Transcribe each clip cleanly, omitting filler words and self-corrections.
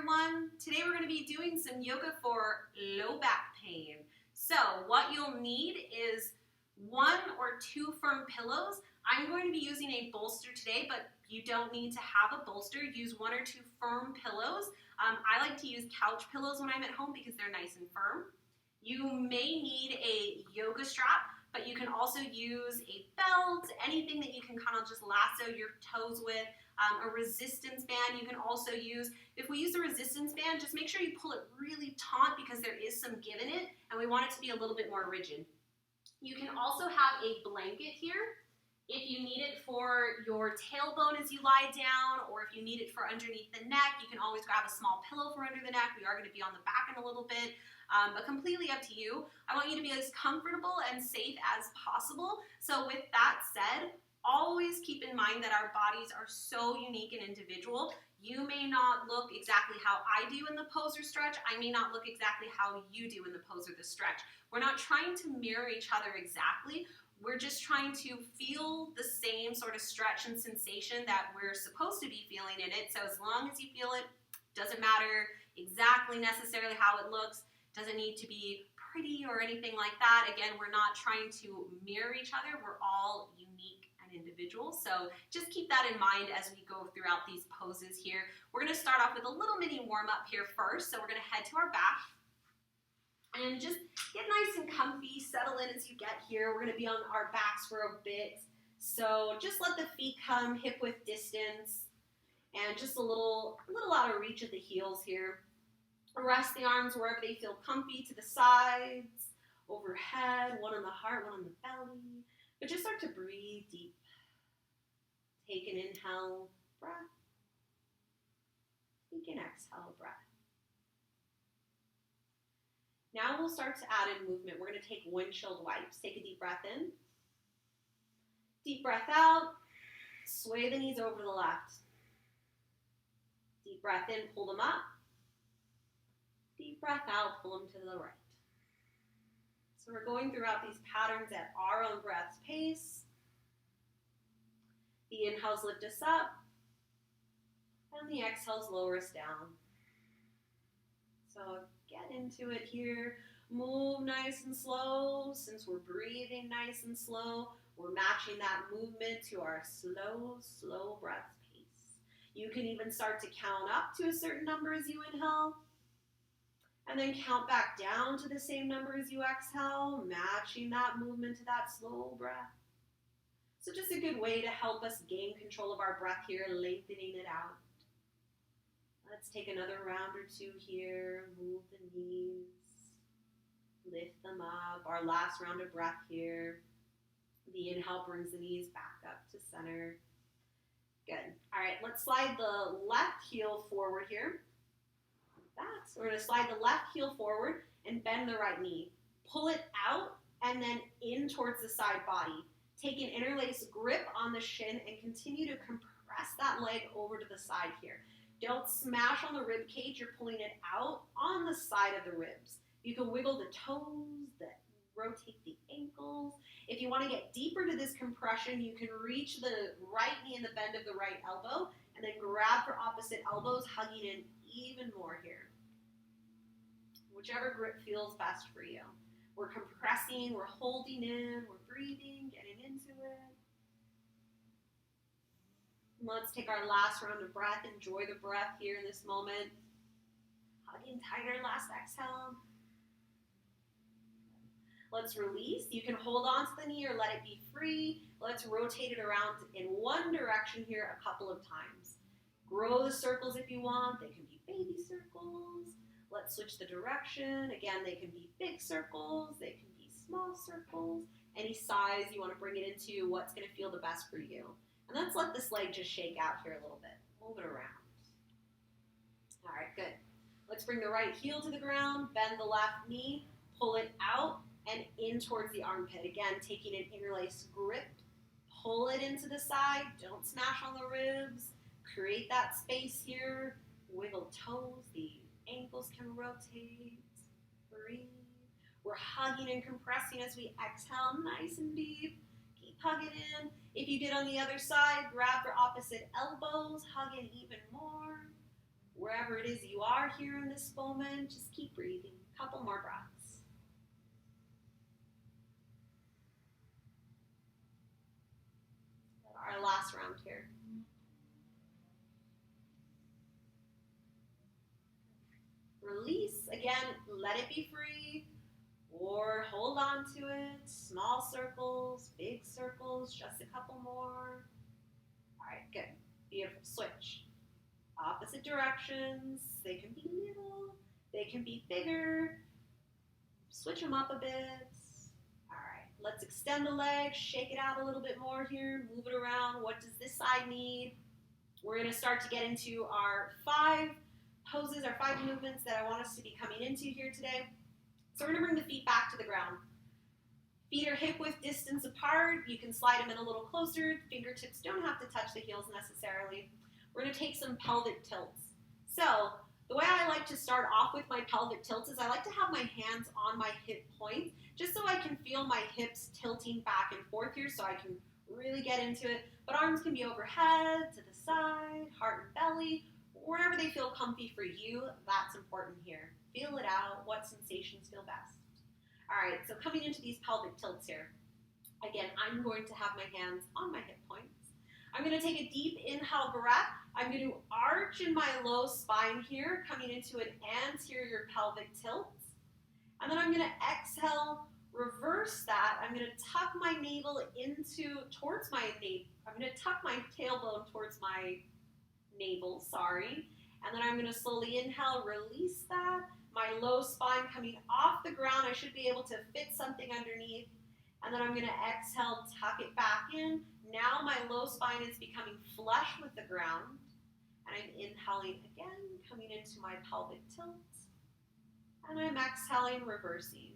everyone. Today we're going to be doing some yoga for low back pain. So what you'll need is 1 or 2 firm pillows. I'm going to be using a bolster today, but you don't need to have a bolster. Use 1 or 2 firm pillows. I like to use couch pillows when I'm at home because they're nice and firm. You may need a yoga strap, but you can also use a belt, anything that you can kind of just lasso your toes with. A resistance band you can also use. If we use a resistance band, just make sure you pull it really taut because there is some give in it and we want it to be a little bit more rigid. You can also have a blanket here if you need it for your tailbone as you lie down, or if you need it for underneath the neck. You can always grab a small pillow for under the neck. We are going to be on the back in a little bit, but completely up to you. I want you to be as comfortable and safe as possible. So with that said, always keep in mind that our bodies are so unique and individual. You may not look exactly how I do in the pose or stretch. I may not look exactly how you do in the pose or the stretch. We're not trying to mirror each other exactly. We're just trying to feel the same sort of stretch and sensation that we're supposed to be feeling in it. So as long as you feel it, doesn't matter exactly necessarily how it looks, doesn't need to be pretty or anything like that. Again, we're not trying to mirror each other. We're all unique and individual. So just keep that in mind as we go throughout these poses here. We're going to start off with a little mini warm up here first. So we're going to head to our back and just get nice and comfy, settle in as you get here. We're going to be on our backs for a bit. So just let the feet come hip width distance and just a little out of reach of the heels here. Rest the arms wherever they feel comfy, to the sides, overhead, one on the heart, one on the belly. But just start to breathe deep. Take an inhale, breath. Take an exhale, breath. Now we'll start to add in movement. We're going to take windshield wipes. Take a deep breath in. Deep breath out. Sway the knees over to the left. Deep breath in, pull them up. Deep breath out, pull them to the right. So we're going throughout these patterns at our own breath's pace. The inhales lift us up, and the exhales lower us down. So get into it here. Move nice and slow. Since we're breathing nice and slow, we're matching that movement to our slow breath's pace. You can even start to count up to a certain number as you inhale, and then count back down to the same number as you exhale, matching that movement to that slow breath. So just a good way to help us gain control of our breath here, lengthening it out. Let's take another round or 2 here. Move the knees. Lift them up. Our last round of breath here. The inhale brings the knees back up to center. Good. All right, let's slide the left heel forward here. That. So we're going to slide the left heel forward and bend the right knee. Pull it out and then in towards the side body. Take an interlace grip on the shin and continue to compress that leg over to the side here. Don't smash on the rib cage. You're pulling it out on the side of the ribs. You can wiggle the toes, rotate the ankles. If you want to get deeper to this compression, you can reach the right knee in the bend of the right elbow and then grab for opposite elbows, hugging in even more here. Whichever grip feels best for you. We're compressing, we're holding in, we're breathing, getting into it. Let's take our last round of breath. Enjoy the breath here in this moment. Hugging tighter, last exhale. Let's release. You can hold on to the knee or let it be free. Let's rotate it around in one direction here a couple of times. Grow the circles if you want. They can be baby circles. Let's switch the direction. Again, they can be big circles. They can be small circles. Any size you want to bring it into, what's going to feel the best for you. And let's let this leg just shake out here a little bit. Move it around. All right, good. Let's bring the right heel to the ground, bend the left knee, pull it out and in towards the armpit. Again, taking an interlace grip, pull it into the side. Don't smash on the ribs. Create that space here. Wiggle toes. The ankles can rotate. Breathe. We're hugging and compressing as we exhale nice and deep. Keep hugging in. If you did on the other side, grab your opposite elbows, hug in even more. Wherever it is you are here in this moment, just keep breathing. A couple more breaths. Our last round here. Release. Again, let it be free or hold on to it. Small circles, big circles, just a couple more. All right, good. Beautiful. Switch. Opposite directions. They can be little, they can be bigger. Switch them up a bit. All right, let's extend the legs, shake it out a little bit more here, move it around. What does this side need? We're going to start to get into our 5 poses, our 5 movements that I want us to be coming into here today. So we're going to bring the feet back to the ground. Feet are hip width distance apart. You can slide them in a little closer. Fingertips don't have to touch the heels necessarily. We're going to take some pelvic tilts. So the way I like to start off with my pelvic tilts is I like to have my hands on my hip points just so I can feel my hips tilting back and forth here so I can really get into it. But arms can be overhead, to the side, heart and belly, wherever they feel comfy for you. That's important here. Feel it out. What sensations feel best? All right, so coming into these pelvic tilts here. Again, I'm going to have my hands on my hip points. I'm going to take a deep inhale breath. I'm going to arch in my low spine here, coming into an anterior pelvic tilt. And then I'm going to exhale, reverse that. I'm going to tuck my navel towards my navel. I'm going to tuck my tailbone towards my navel, sorry. And then I'm going to slowly inhale, release that. My low spine coming off the ground. I should be able to fit something underneath. And then I'm going to exhale, tuck it back in. Now my low spine is becoming flush with the ground. And I'm inhaling again, coming into my pelvic tilt. And I'm exhaling, reversing.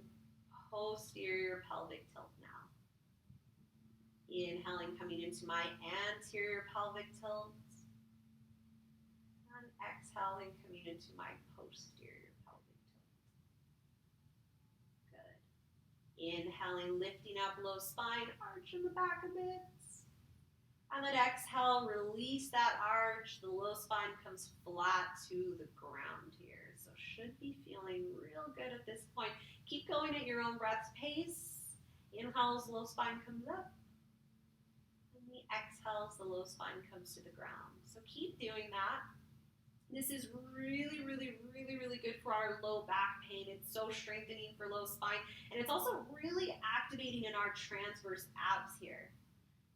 Posterior pelvic tilt now. Inhaling, coming into my anterior pelvic tilt. And exhaling, coming into my posterior pelvic tilt. Good. Inhaling, lifting up low spine, arch in the back a bit. And then exhale, release that arch. The low spine comes flat to the ground here. So should be feeling real good at this point. Keep going at your own breath's pace. Inhales, low spine comes up. And the exhales, the low spine comes to the ground. So keep doing that. This is really, really, really, really good for our low back pain. It's so strengthening for low spine. And it's also really activating in our transverse abs here,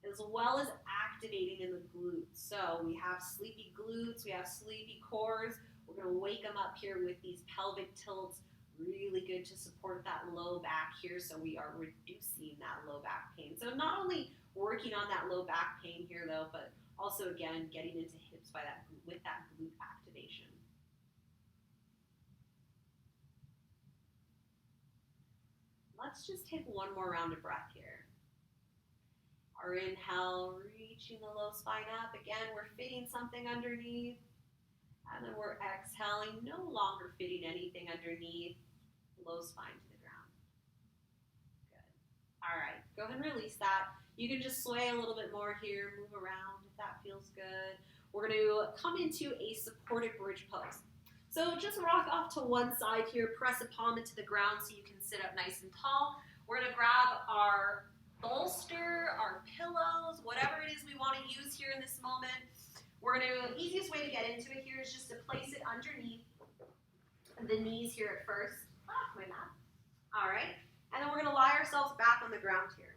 as well as activating in the glutes. So we have sleepy glutes, we have sleepy cores. We're going to wake them up here with these pelvic tilts. Really good to support that low back here, so we are reducing that low back pain. So not only working on that low back pain here though, but also again getting into hips with that glute activation. Let's just take one more round of breath here. Our inhale, reaching the low spine up. Again, we're fitting something underneath. And then we're exhaling, no longer fitting anything underneath. Low spine to the ground. Good. All right, go ahead and release that. You can just sway a little bit more here, move around if that feels good. We're going to come into a supported bridge pose. So just rock off to one side here, press a palm into the ground so you can sit up nice and tall. We're going to grab our bolster, our pillows, whatever it is we want to use here in this moment. The easiest way to get into it here is just to place it underneath the knees here at first. My mat. All right. And then we're going to lie ourselves back on the ground here.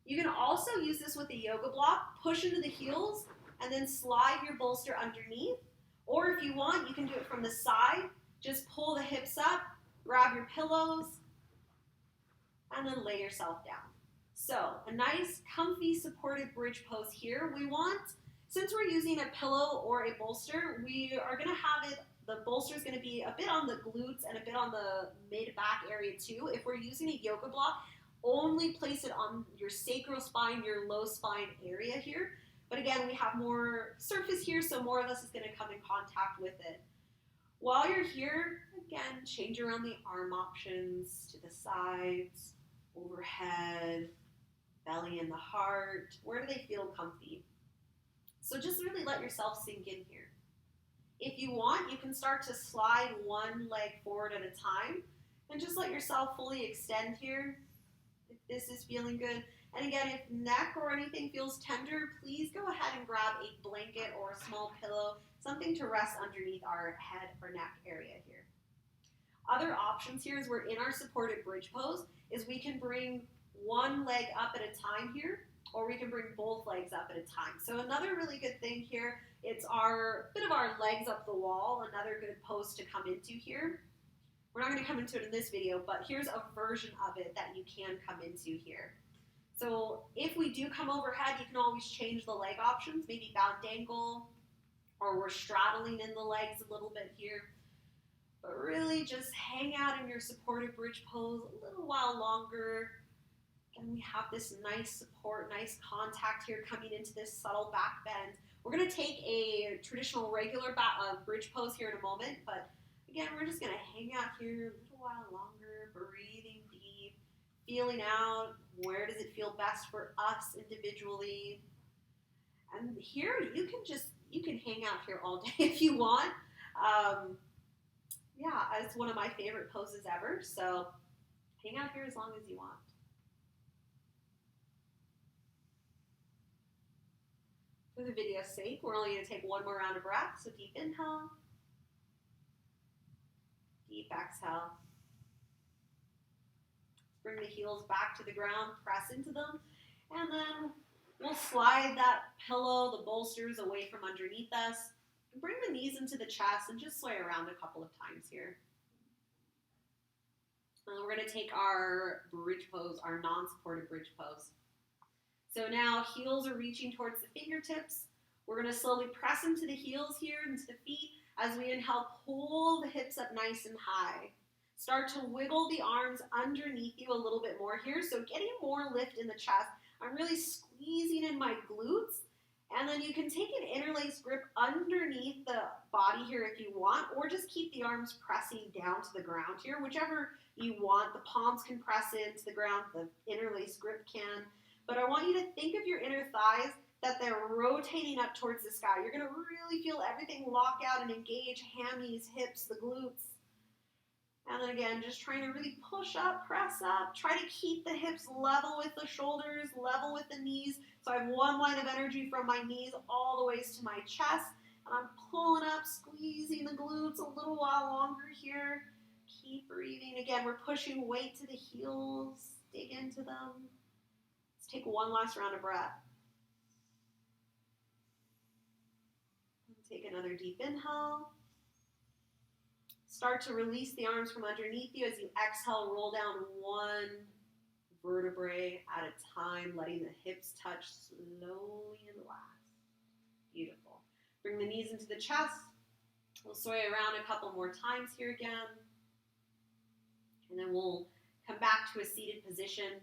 You can also use this with a yoga block. Push into the heels and then slide your bolster underneath. Or if you want, you can do it from the side. Just pull the hips up, grab your pillows, and then lay yourself down. So a nice, comfy, supported bridge pose here. Since we're using a pillow or a bolster, we are going to have the bolster is going to be a bit on the glutes and a bit on the mid-back area too. If we're using a yoga block, only place it on your sacral spine, your low spine area here. But again, we have more surface here, so more of us is going to come in contact with it. While you're here, again, change around the arm options to the sides, overhead, belly and the heart. Where do they feel comfy? So just really let yourself sink in here. If you want, you can start to slide one leg forward at a time and just let yourself fully extend here if this is feeling good. And again, if neck or anything feels tender, please go ahead and grab a blanket or a small pillow, something to rest underneath our head or neck area here. Other options here is we're in our supported bridge pose, is we can bring one leg up at a time here, or we can bring both legs up at a time. So another really good thing here, it's our bit of our legs up the wall, another good pose to come into here. We're not going to come into it in this video, but here's a version of it that you can come into here. So if we do come overhead, you can always change the leg options, maybe bound angle, or we're straddling in the legs a little bit here. But really just hang out in your supported bridge pose a little while longer. Again, we have this nice support, nice contact here coming into this subtle back bend. We're going to take a traditional regular bridge pose here in a moment, but again, we're just going to hang out here a little while longer, breathing deep, feeling out where does it feel best for us individually. And here you can hang out here all day if you want. Yeah, it's one of my favorite poses ever, so hang out here as long as you want. For the video's sake, we're only going to take one more round of breath, so deep inhale, deep exhale. Bring the heels back to the ground, press into them, and then we'll slide that pillow, the bolsters away from underneath us. Bring the knees into the chest and just sway around a couple of times here. And then we're going to take our bridge pose, our non-supported bridge pose. So now heels are reaching towards the fingertips. We're going to slowly press into the heels here, into the feet. As we inhale, pull the hips up nice and high. Start to wiggle the arms underneath you a little bit more here. So getting more lift in the chest. I'm really squeezing in my glutes. And then you can take an interlace grip underneath the body here if you want, or just keep the arms pressing down to the ground here, whichever you want. The palms can press into the ground, the interlace grip can. But I want you to think of your inner thighs that they're rotating up towards the sky. You're going to really feel everything lock out and engage, hammies, hips, the glutes. And then again, just trying to really push up, press up. Try to keep the hips level with the shoulders, level with the knees. So I have one line of energy from my knees all the ways to my chest. And I'm pulling up, squeezing the glutes a little while longer here. Keep breathing. Again, we're pushing weight to the heels. Dig into them. Let's take one last round of breath. Take another deep inhale. Start to release the arms from underneath you as you exhale, roll down one vertebrae at a time, letting the hips touch slowly and relax. Beautiful. Bring the knees into the chest. We'll sway around a couple more times here again. And then we'll come back to a seated position.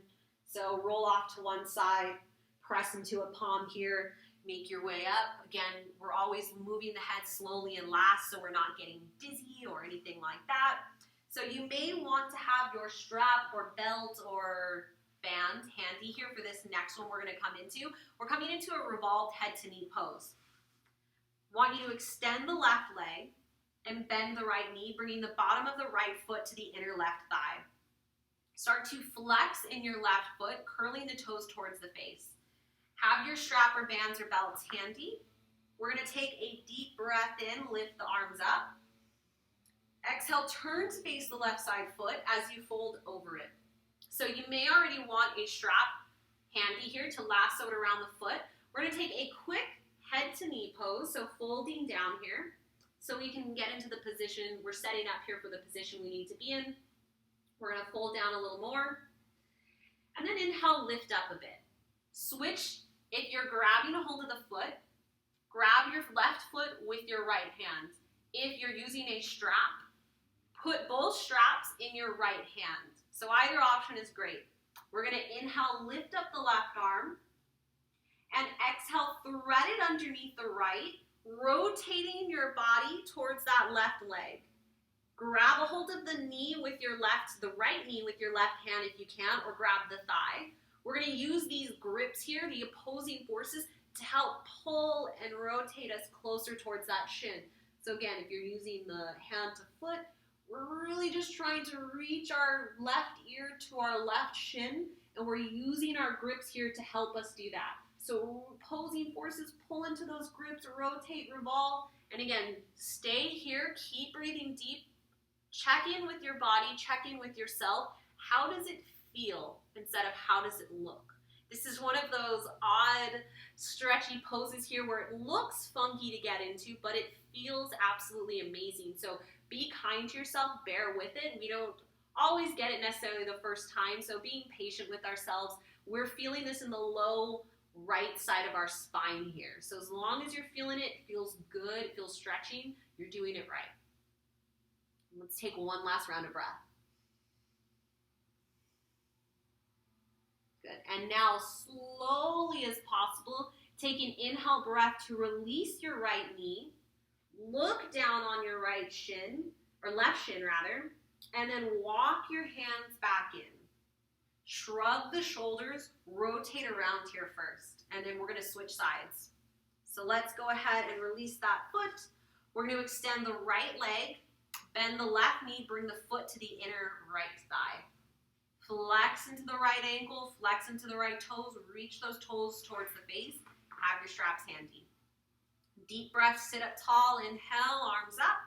So roll off to one side, press into a palm here. Make your way up. Again, we're always moving the head slowly and last so we're not getting dizzy or anything like that. So you may want to have your strap or belt or band handy here for this next one we're going to come into. We're coming into a revolved head to knee pose. Want you to extend the left leg and bend the right knee, bringing the bottom of the right foot to the inner left thigh. Start to flex in your left foot, curling the toes towards the face. Have your strap or bands or belts handy. We're going to take a deep breath in, lift the arms up. Exhale, turn to face the left side foot as you fold over it. So you may already want a strap handy here to lasso it around the foot. We're going to take a quick head to knee pose, so folding down here, so we can get into the position. We're setting up here for the position we need to be in. We're going to fold down a little more. And then inhale, lift up a bit. Switch. If you're grabbing a hold of the foot, grab your left foot with your right hand. If you're using a strap, put both straps in your right hand. So either option is great. We're going to inhale, lift up the left arm, and exhale, thread it underneath the right, rotating your body towards that left leg. Grab a hold of the knee with your the right knee with your left hand if you can, or grab the thigh. We're going to use these grips here, the opposing forces, to help pull and rotate us closer towards that shin. So again, if you're using the hand to foot, we're really just trying to reach our left ear to our left shin, and we're using our grips here to help us do that. So opposing forces pull into those grips, rotate, revolve, and again, stay here, keep breathing deep, check in with your body, check in with yourself. How does it feel instead of how does it look? This is one of those odd, stretchy poses here where it looks funky to get into, but it feels absolutely amazing. So be kind to yourself, bear with it. We don't always get it necessarily the first time, so being patient with ourselves. We're feeling this in the low right side of our spine here. So as long as you're feeling it, it feels good, it feels stretching, you're doing it right. Let's take one last round of breath. Good. And now, slowly as possible, take an inhale breath to release your right knee. Look down on your right shin, or left shin rather, and then walk your hands back in. Shrug the shoulders, rotate around here first, and then we're going to switch sides. So let's go ahead and release that foot. We're going to extend the right leg, bend the left knee, bring the foot to the inner right thigh. Flex into the right ankle, flex into the right toes, reach those toes towards the face. Have your straps handy. Deep breath, sit up tall, inhale, arms up.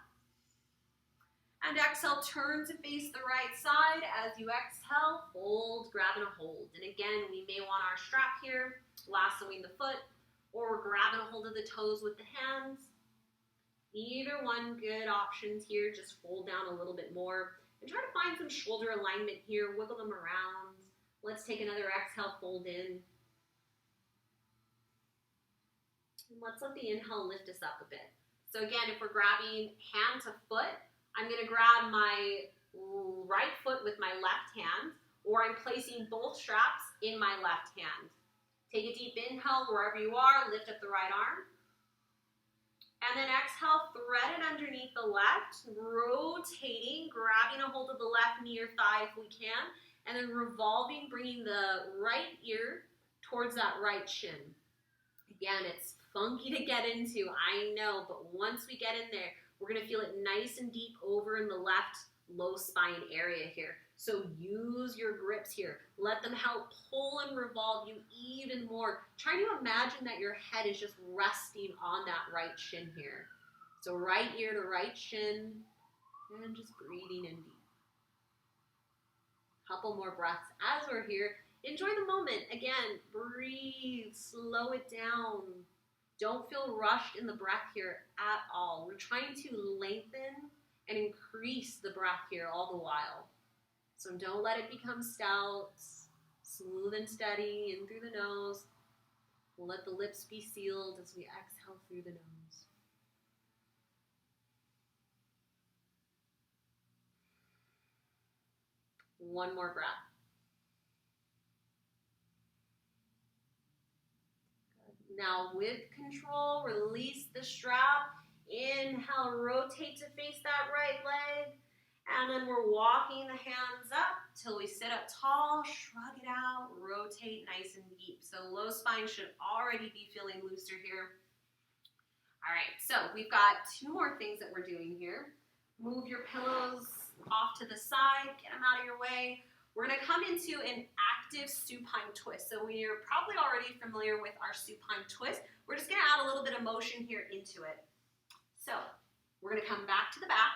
And exhale, turn to face the right side. As you exhale, fold, grab, and hold. And again, we may want our strap here, lassoing the foot, or we're grabbing a hold of the toes with the hands. Either one, good options here. Just fold down a little bit more. And try to find some shoulder alignment here. Wiggle them around. Let's take another exhale, fold in. And let's let the inhale lift us up a bit. So again, if we're grabbing hand to foot, I'm going to grab my right foot with my left hand, or I'm placing both straps in my left hand. Take a deep inhale wherever you are, lift up the right arm. And then exhale, thread it underneath the left, rotating, grabbing a hold of the left knee or thigh if we can, and then revolving, bringing the right ear towards that right shin. Again, it's funky to get into, I know, but once we get in there, we're going to feel it nice and deep over in the left low spine area here. So use your grips here. Let them help pull and revolve you even more. Try to imagine that your head is just resting on that right shin here. So right ear to right shin, and just breathing in deep. Couple more breaths as we're here. Enjoy the moment. Again, breathe, slow it down. Don't feel rushed in the breath here at all. We're trying to lengthen and increase the breath here all the while. So don't let it become stout. Smooth and steady in through the nose. We'll let the lips be sealed as we exhale through the nose. One more breath. Good. Now with control, release the strap. Inhale, rotate to face that right leg. And then we're walking the hands up till we sit up tall, shrug it out, rotate nice and deep. So low spine should already be feeling looser here. All right, so we've got two more things that we're doing here. Move your pillows off to the side, get them out of your way. We're gonna come into an active supine twist. So you're probably already familiar with our supine twist. We're just gonna add a little bit of motion here into it. So we're gonna come back to the back.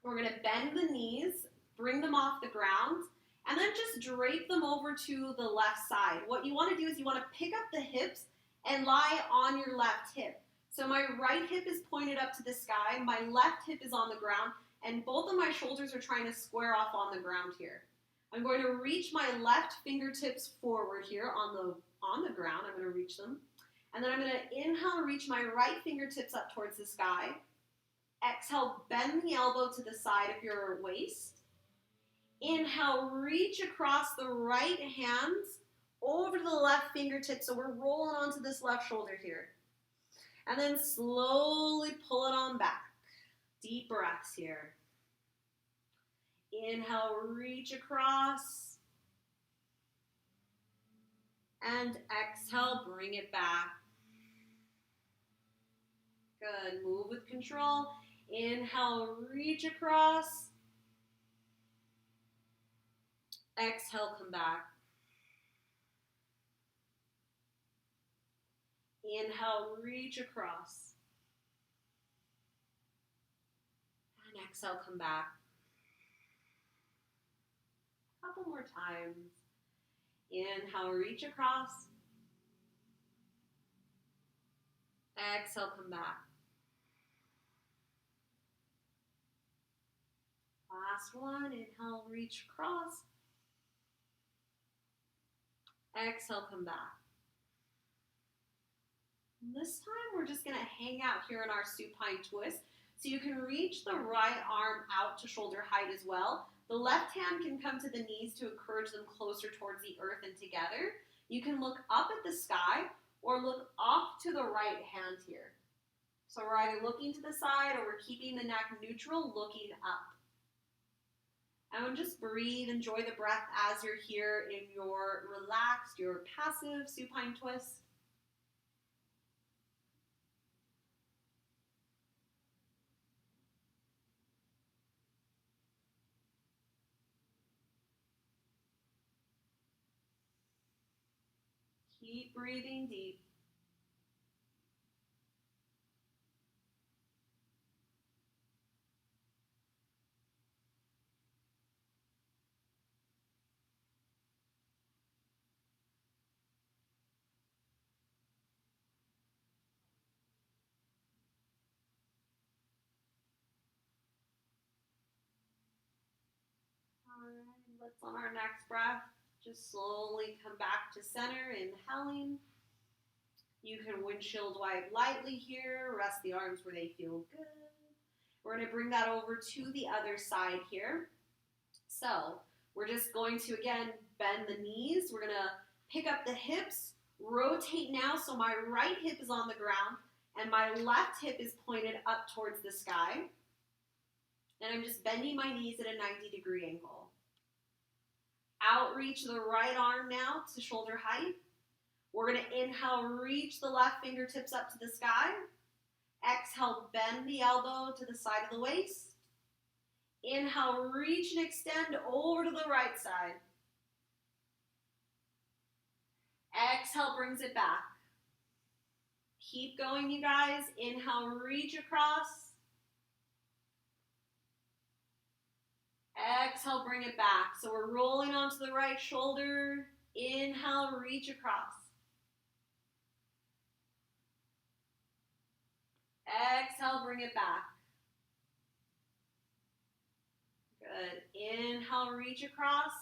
We're going to bend the knees, bring them off the ground, and then just drape them over to the left side. What you want to do is you want to pick up the hips and lie on your left hip. So my right hip is pointed up to the sky, my left hip is on the ground, and both of my shoulders are trying to square off on the ground here. I'm going to reach my left fingertips forward here on the ground. I'm going to reach them. And then I'm going to inhale, reach my right fingertips up towards the sky. Exhale, bend the elbow to the side of your waist. Inhale, reach across the right hands over to the left fingertips. So we're rolling onto this left shoulder here. And then slowly pull it on back. Deep breaths here. Inhale, reach across. And exhale, bring it back. Good. Move with control. Inhale, reach across. Exhale, come back. Inhale, reach across. And exhale, come back. A couple more times. Inhale, reach across. Exhale, come back. Last one. Inhale, reach across. Exhale, come back. And this time we're just going to hang out here in our supine twist. So you can reach the right arm out to shoulder height as well. The left hand can come to the knees to encourage them closer towards the earth and together. You can look up at the sky or look off to the right hand here. So we're either looking to the side or we're keeping the neck neutral, looking up. And just breathe, enjoy the breath as you're here in your relaxed, your passive supine twist. Keep breathing deep. All right, let's on our next breath, just slowly come back to center, inhaling. You can windshield wipe lightly here, rest the arms where they feel good. We're going to bring that over to the other side here. So we're just going to, again, bend the knees. We're going to pick up the hips, rotate now so my right hip is on the ground and my left hip is pointed up towards the sky. And I'm just bending my knees at a 90-degree angle. Outreach the right arm now to shoulder height. We're going to inhale, reach the left fingertips up to the sky. Exhale, bend the elbow to the side of the waist. Inhale, reach and extend over to the right side. Exhale, brings it back. Keep going, you guys. Inhale, reach across. Exhale, bring it back. So we're rolling onto the right shoulder. Inhale, reach across. Exhale, bring it back. Good. Inhale, reach across.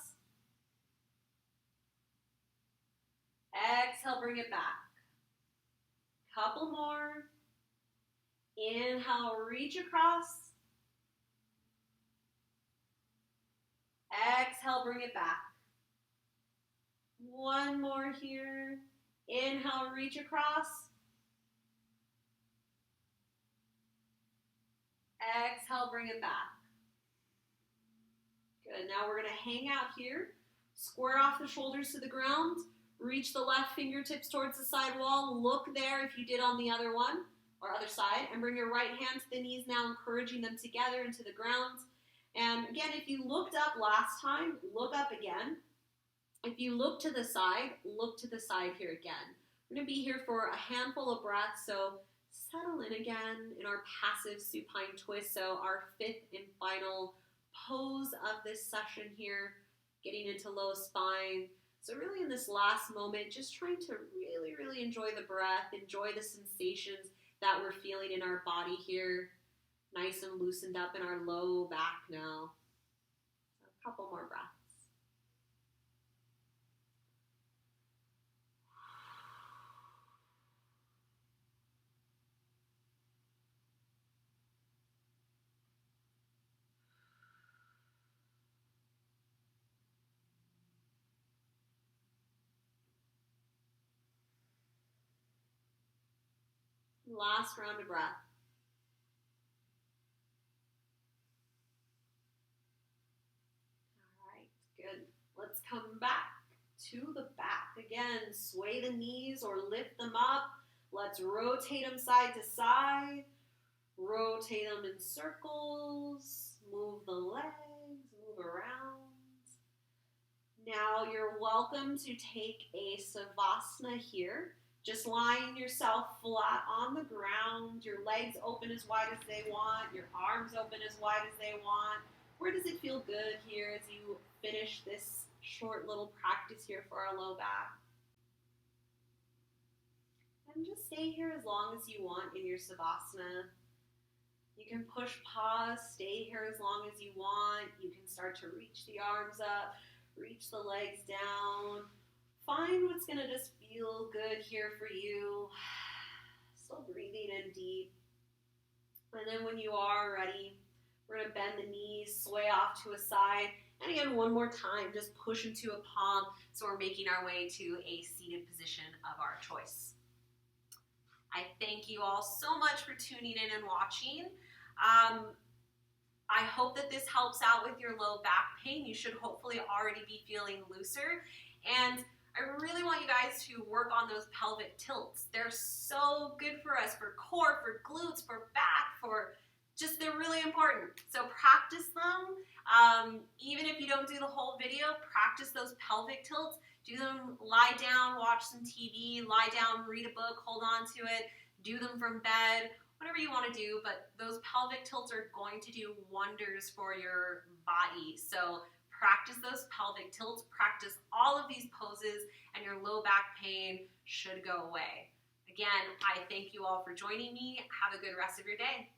Exhale, bring it back. Couple more. Inhale, reach across. Exhale, bring it back. One more here. Inhale, reach across. Exhale, bring it back. Good. Now we're going to hang out here. Square off the shoulders to the ground. Reach the left fingertips towards the side wall. Look there if you did on the other one or other side. And bring your right hand to the knees now, encouraging them together into the ground. And again, if you looked up last time, look up again. If you look to the side here again. We're going to be here for a handful of breaths, so settle in again in our passive supine twist. So our fifth and final pose of this session here, getting into low spine. So really in this last moment, just trying to really, really enjoy the breath, enjoy the sensations that we're feeling in our body here. Nice and loosened up in our low back now. So a couple more breaths. Last round of breath. All right, good. Let's come back to the back. Again, sway the knees or lift them up. Let's rotate them side to side. Rotate them in circles. Move the legs, move around. Now you're welcome to take a savasana here. Just lying yourself flat on the ground, your legs open as wide as they want, your arms open as wide as they want. Where does it feel good here as you finish this short little practice here for our low back? And just stay here as long as you want in your savasana. You can push pause, stay here as long as you want. You can start to reach the arms up, reach the legs down. Find what's going to just feel good here for you. Still breathing in deep. And then when you are ready, we're going to bend the knees, sway off to a side. And again, one more time, just push into a palm. So we're making our way to a seated position of our choice. I thank you all so much for tuning in and watching. I hope that this helps out with your low back pain. You should hopefully already be feeling looser. And I really want you guys to work on those pelvic tilts. They're so good for us, for core, for glutes, for back, they're really important. So practice them. Even if you don't do the whole video, practice those pelvic tilts. Do them, lie down, watch some TV, lie down, read a book, hold on to it, do them from bed, whatever you want to do, but those pelvic tilts are going to do wonders for your body. So practice those pelvic tilts, practice all of these poses, and your low back pain should go away. Again, I thank you all for joining me. Have a good rest of your day.